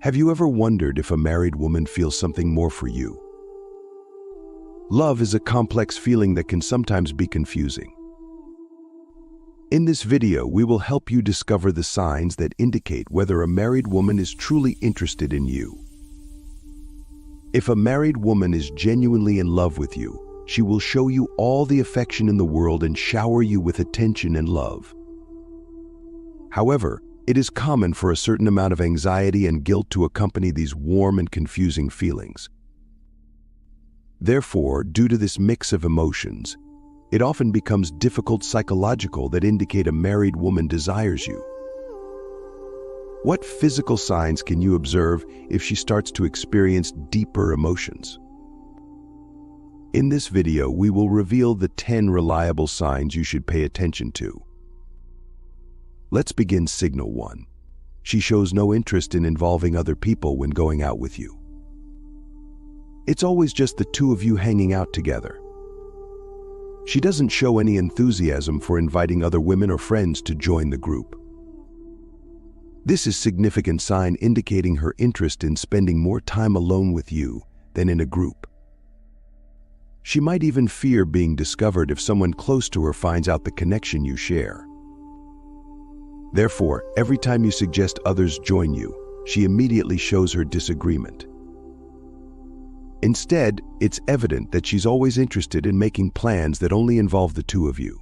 Have you ever wondered if a married woman feels something more for you? Love is a complex feeling that can sometimes be confusing. In this video, we will help you discover the signs that indicate whether a married woman is truly interested in you. If a married woman is genuinely in love with you, she will show you all the affection in the world and shower you with attention and love. However, it is common for a certain amount of anxiety and guilt to accompany these warm and confusing feelings. Therefore, due to this mix of emotions, it often becomes difficult psychological that indicate a married woman desires you. What physical signs can you observe if she starts to experience deeper emotions? In this video, we will reveal the 10 reliable signs you should pay attention to. Let's begin signal 1. She shows no interest in involving other people when going out with you. It's always just the two of you hanging out together. She doesn't show any enthusiasm for inviting other women or friends to join the group. This is a significant sign indicating her interest in spending more time alone with you than in a group. She might even fear being discovered if someone close to her finds out the connection you share. Therefore, every time you suggest others join you, she immediately shows her disagreement. Instead, it's evident that she's always interested in making plans that only involve the two of you.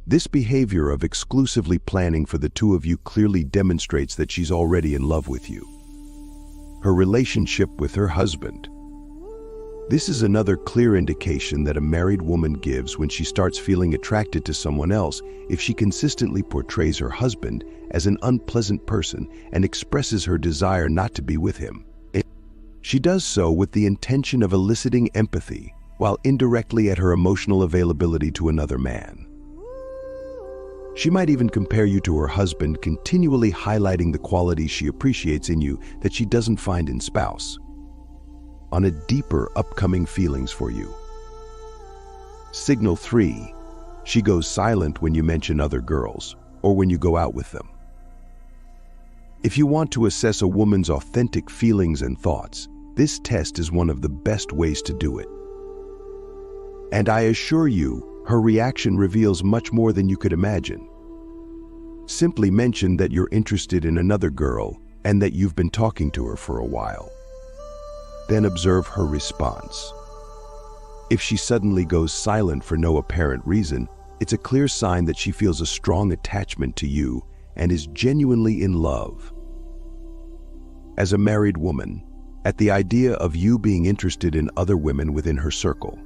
This behavior of exclusively planning for the two of you clearly demonstrates that she's already in love with you. Her relationship with her husband. This is another clear indication that a married woman gives when she starts feeling attracted to someone else if she consistently portrays her husband as an unpleasant person and expresses her desire not to be with him. She does so with the intention of eliciting empathy while indirectly at her emotional availability to another man. She might even compare you to her husband, continually highlighting the qualities she appreciates in you that she doesn't find in spouse. On a deeper upcoming feelings for you. Signal 3. She goes silent when you mention other girls or when you go out with them. If you want to assess a woman's authentic feelings and thoughts, this test is one of the best ways to do it. And I assure you, her reaction reveals much more than you could imagine. Simply mention that you're interested in another girl and that you've been talking to her for a while. Then observe her response. If she suddenly goes silent for no apparent reason, it's a clear sign that she feels a strong attachment to you and is genuinely in love. As a married woman, at the idea of you being interested in other women within her circle.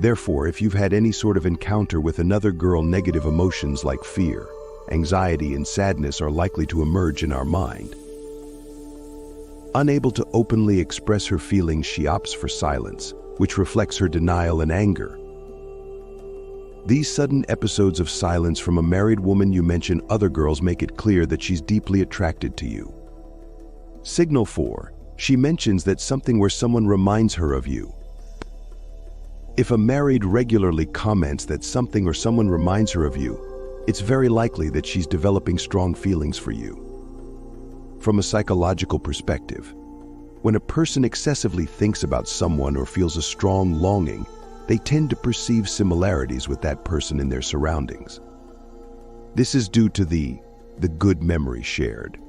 Therefore, if you've had any sort of encounter with another girl, negative emotions like fear, anxiety, and sadness are likely to emerge in our mind. Unable to openly express her feelings, she opts for silence, which reflects her denial and anger. These sudden episodes of silence from a married woman you mention other girls make it clear that she's deeply attracted to you. Signal 4. She mentions that something where someone reminds her of you. If a married regularly comments that something or someone reminds her of you, it's very likely that she's developing strong feelings for you. From a psychological perspective, when a person excessively thinks about someone or feels a strong longing, they tend to perceive similarities with that person in their surroundings. This is due to the good memory shared.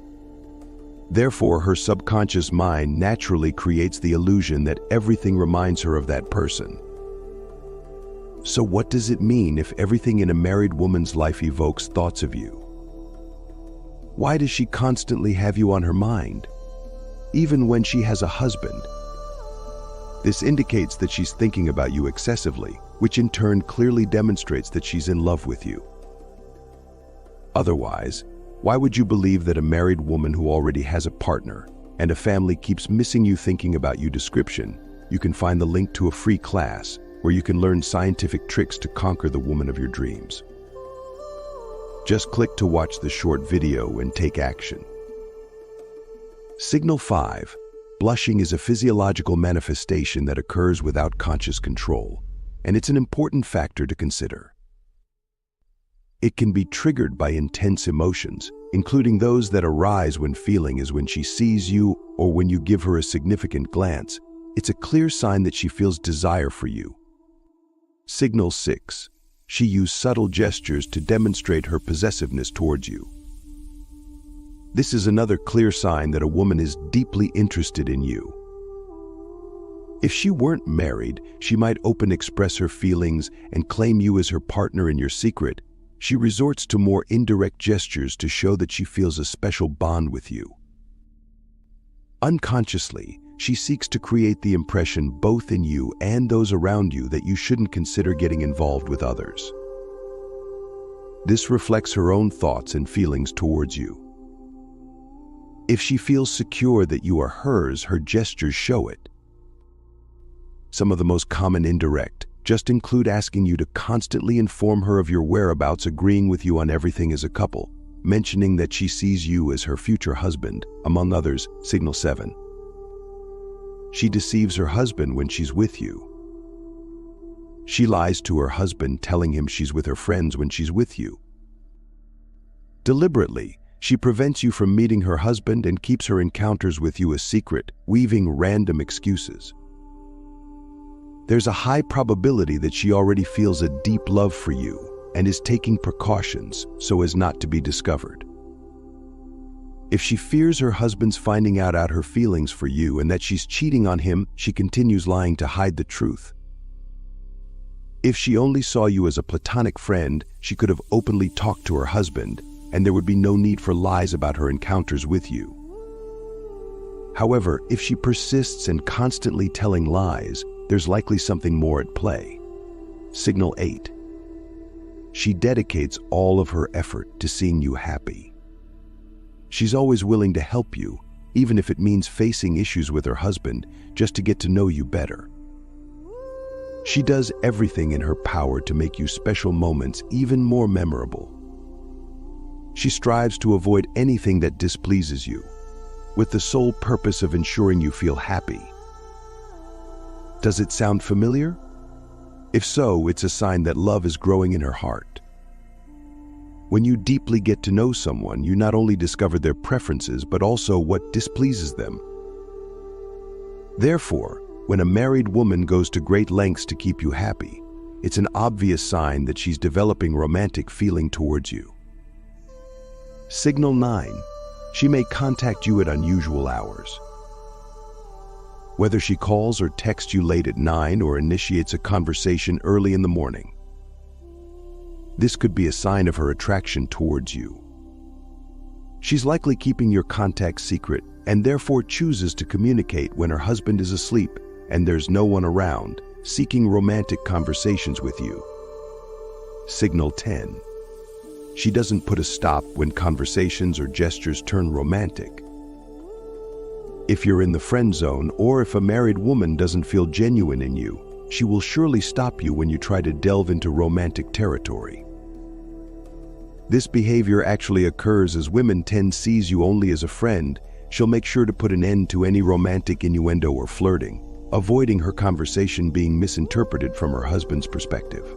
Therefore, her subconscious mind naturally creates the illusion that everything reminds her of that person. So what does it mean if everything in a married woman's life evokes thoughts of you? Why does she constantly have you on her mind, even when she has a husband? This indicates that she's thinking about you excessively, which in turn clearly demonstrates that she's in love with you. Otherwise, why would you believe that a married woman who already has a partner and a family keeps missing you thinking about you? Description. You can find the link to a free class where you can learn scientific tricks to conquer the woman of your dreams. Just click to watch the short video and take action. Signal 5. Blushing is a physiological manifestation that occurs without conscious control, and it's an important factor to consider. It can be triggered by intense emotions, including those that arise when she sees you or when you give her a significant glance. It's a clear sign that she feels desire for you. Signal 6. She uses subtle gestures to demonstrate her possessiveness towards you. This is another clear sign that a woman is deeply interested in you. If she weren't married, she might express her feelings and claim you as her partner in your secret. She resorts to more indirect gestures to show that she feels a special bond with you. Unconsciously, she seeks to create the impression both in you and those around you that you shouldn't consider getting involved with others. This reflects her own thoughts and feelings towards you. If she feels secure that you are hers, her gestures show it. Some of the most common indirect just include asking you to constantly inform her of your whereabouts, agreeing with you on everything as a couple, mentioning that she sees you as her future husband, among others. Signal 7. She deceives her husband when she's with you. She lies to her husband, telling him she's with her friends when she's with you. Deliberately, she prevents you from meeting her husband and keeps her encounters with you a secret, weaving random excuses. There's a high probability that she already feels a deep love for you and is taking precautions so as not to be discovered. If she fears her husband's finding out her feelings for you and that she's cheating on him, she continues lying to hide the truth. If she only saw you as a platonic friend, she could have openly talked to her husband, and there would be no need for lies about her encounters with you. However, if she persists in constantly telling lies, there's likely something more at play. Signal 8. She dedicates all of her effort to seeing you happy. She's always willing to help you, even if it means facing issues with her husband, just to get to know you better. She does everything in her power to make you special moments even more memorable. She strives to avoid anything that displeases you, with the sole purpose of ensuring you feel happy. Does it sound familiar? If so, it's a sign that love is growing in her heart. When you deeply get to know someone, you not only discover their preferences, but also what displeases them. Therefore, when a married woman goes to great lengths to keep you happy, it's an obvious sign that she's developing romantic feeling towards you. Signal 9. She may contact you at unusual hours. Whether she calls or texts you late at night or initiates a conversation early in the morning, this could be a sign of her attraction towards you. She's likely keeping your contact secret and therefore chooses to communicate when her husband is asleep and there's no one around, seeking romantic conversations with you. Signal 10. She doesn't put a stop when conversations or gestures turn romantic. If you're in the friend zone, or if a married woman doesn't feel genuine in you, she will surely stop you when you try to delve into romantic territory. This behavior actually occurs as women sees you only as a friend. She'll make sure to put an end to any romantic innuendo or flirting, avoiding her conversation being misinterpreted from her husband's perspective.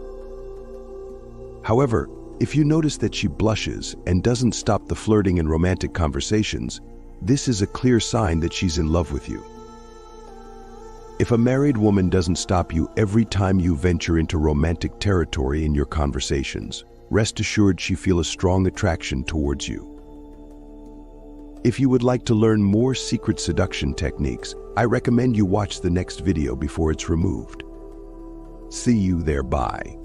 However, if you notice that she blushes and doesn't stop the flirting and romantic conversations, this is a clear sign that she's in love with you. If a married woman doesn't stop you every time you venture into romantic territory in your conversations, rest assured she feels a strong attraction towards you. If you would like to learn more secret seduction techniques, I recommend you watch the next video before it's removed. See you there. Bye.